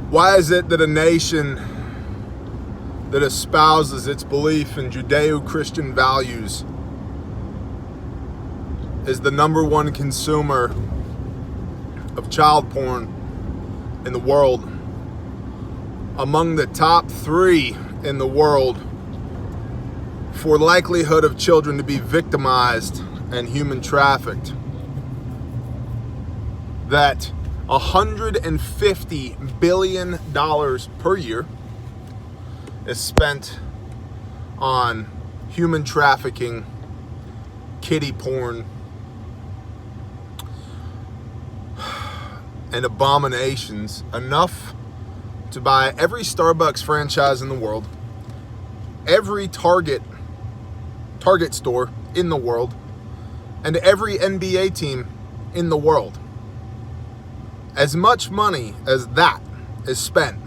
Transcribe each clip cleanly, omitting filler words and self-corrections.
Why is it that a nation that espouses its belief in Judeo-Christian values is the #1 consumer of child porn in the world, among the top 3 in the world for likelihood of children to be victimized and human trafficked? That $150 billion per year is spent on human trafficking, kiddie porn, and abominations, enough to buy every Starbucks franchise in the world, every Target store in the world, and every NBA team in the world. As much money as that is spent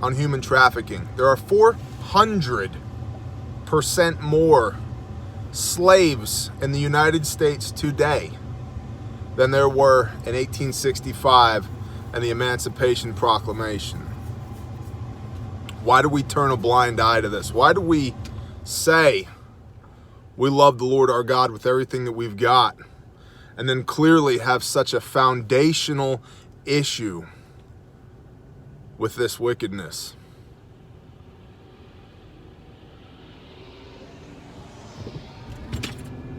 on human trafficking, there are 400% more slaves in the United States today than there were in 1865 and the Emancipation Proclamation. Why do we turn a blind eye to this? Why do we say we love the Lord our God with everything that we've got, and then clearly have such a foundational issue with this wickedness?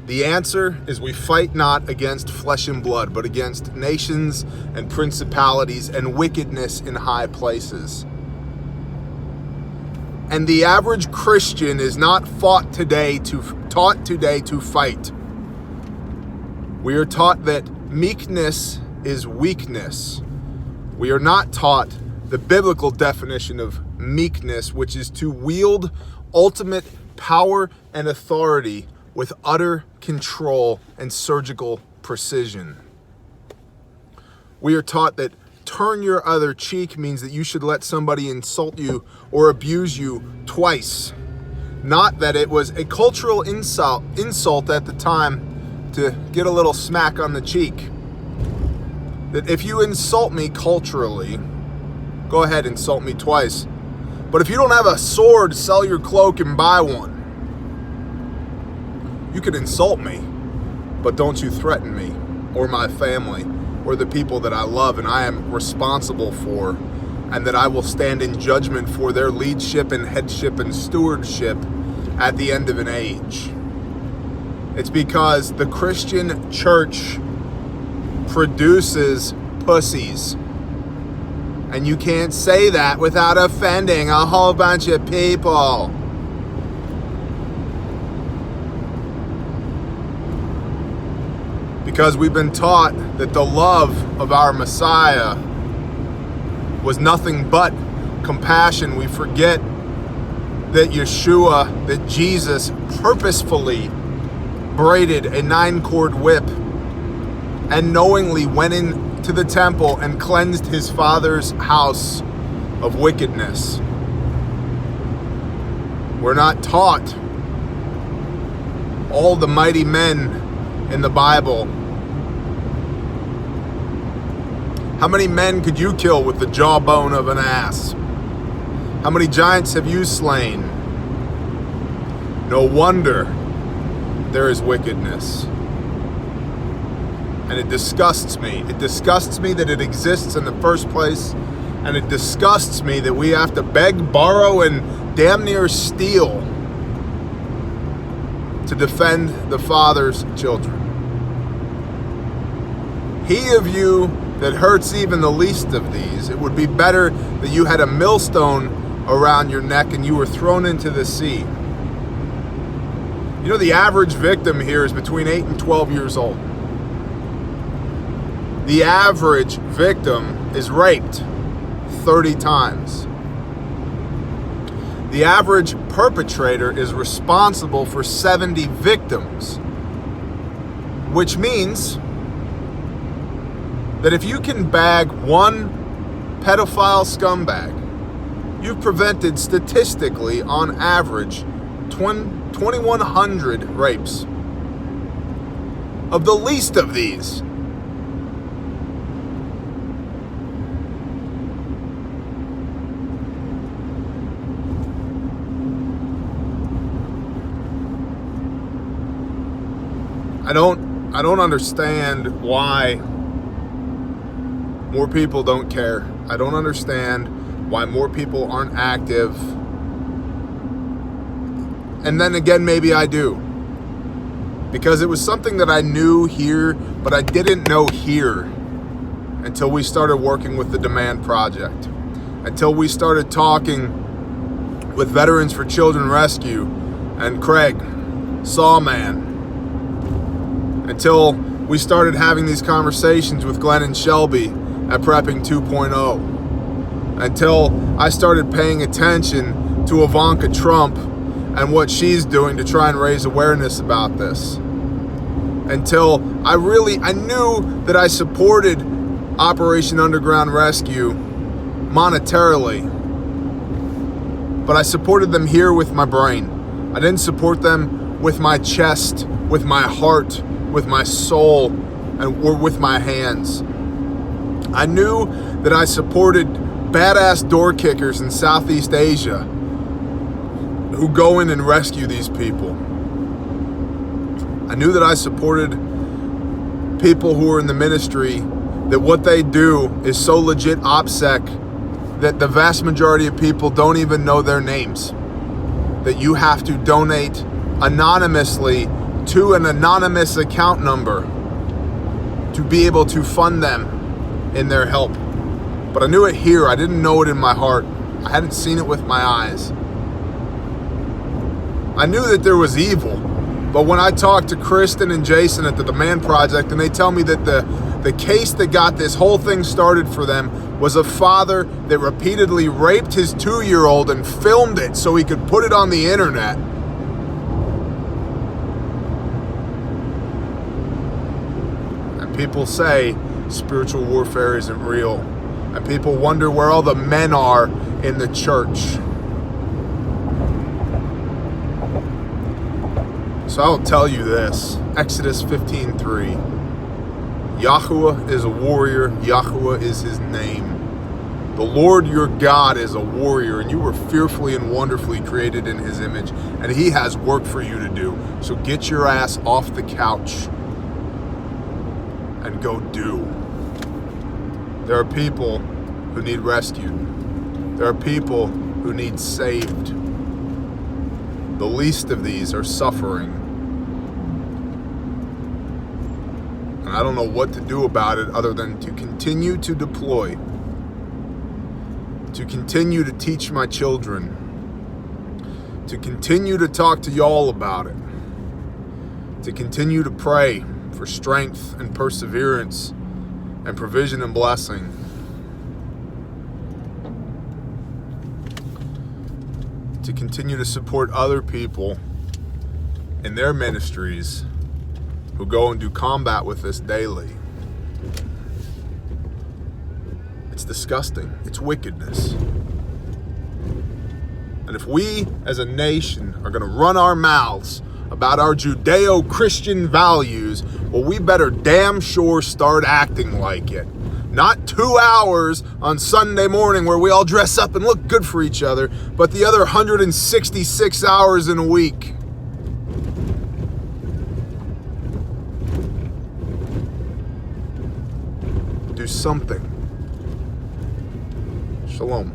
The answer is we fight not against flesh and blood, but against nations and principalities and wickedness in high places. And the average Christian is not taught today to fight. We are taught that meekness is weakness. We are not taught the biblical definition of meekness, which is to wield ultimate power and authority with utter control and surgical precision. We are taught that turn your other cheek means that you should let somebody insult you or abuse you twice. Not that it was a cultural insult at the time to get a little smack on the cheek. That if you insult me culturally, go ahead, insult me twice. But if you don't have a sword, sell your cloak and buy one. You can insult me, but don't you threaten me or my family or the people that I love and I am responsible for, and that I will stand in judgment for their leadership and headship and stewardship at the end of an age. It's because the Christian church produces pussies. And you can't say that without offending a whole bunch of people. Because we've been taught that the love of our Messiah was nothing but compassion. We forget that Yeshua, that Jesus purposefully braided a 9-cord whip and knowingly went into the temple and cleansed his Father's house of wickedness. We're not taught all the mighty men in the Bible. How many men could you kill with the jawbone of an ass? How many giants have you slain? No wonder there is wickedness. And it disgusts me. It disgusts me that it exists in the first place. And it disgusts me that we have to beg, borrow, and damn near steal to defend the Father's children. He of you that hurts even the least of these, it would be better that you had a millstone around your neck and you were thrown into the sea. You know, the average victim here is between 8 and 12 years old. The average victim is raped 30 times. The average perpetrator is responsible for 70 victims, which means that if you can bag one pedophile scumbag, you've prevented statistically on average 2,100 rapes. Of the least of these, I don't understand why more people don't care. I don't understand why more people aren't active. And then again, maybe I do. Because it was something that I knew here, but I didn't know here until we started working with the Demand Project. Until we started talking with Veterans for Children Rescue and Craig, Sawman. Until we started having these conversations with Glenn and Shelby at Prepping 2.0. Until I started paying attention to Ivanka Trump and what she's doing to try and raise awareness about this. Until I knew that I supported Operation Underground Rescue monetarily, but I supported them here with my brain. I didn't support them with my chest, with my heart, with my soul, or with my hands. I knew that I supported badass door kickers in Southeast Asia who go in and rescue these people. I knew that I supported people who are in the ministry, that what they do is so legit OPSEC that the vast majority of people don't even know their names. That you have to donate anonymously to an anonymous account number to be able to fund them in their help. But I knew it here. I didn't know it in my heart. I hadn't seen it with my eyes. I knew that there was evil. But when I talked to Kristen and Jason at the Demand Project, and they tell me that the case that got this whole thing started for them was a father that repeatedly raped his 2-year-old and filmed it so he could put it on the internet. And people say spiritual warfare isn't real. And people wonder where all the men are in the church. So I'll tell you this, Exodus 15:3. Yahuwah is a warrior, Yahuwah is his name. The Lord your God is a warrior, and you were fearfully and wonderfully created in his image, and he has work for you to do. So get your ass off the couch and go do. There are people who need rescued. There are people who need saved. The least of these are suffering. And I don't know what to do about it other than to continue to deploy, to continue to teach my children, to continue to talk to y'all about it, to continue to pray for strength and perseverance and provision and blessing. To continue to support other people in their ministries who go and do combat with this daily. It's disgusting. It's wickedness. And if we as a nation are going to run our mouths about our Judeo-Christian values, well, we better damn sure start acting like it. Not 2 hours on Sunday morning where we all dress up and look good for each other, but the other 166 hours in a week. Do something. Shalom.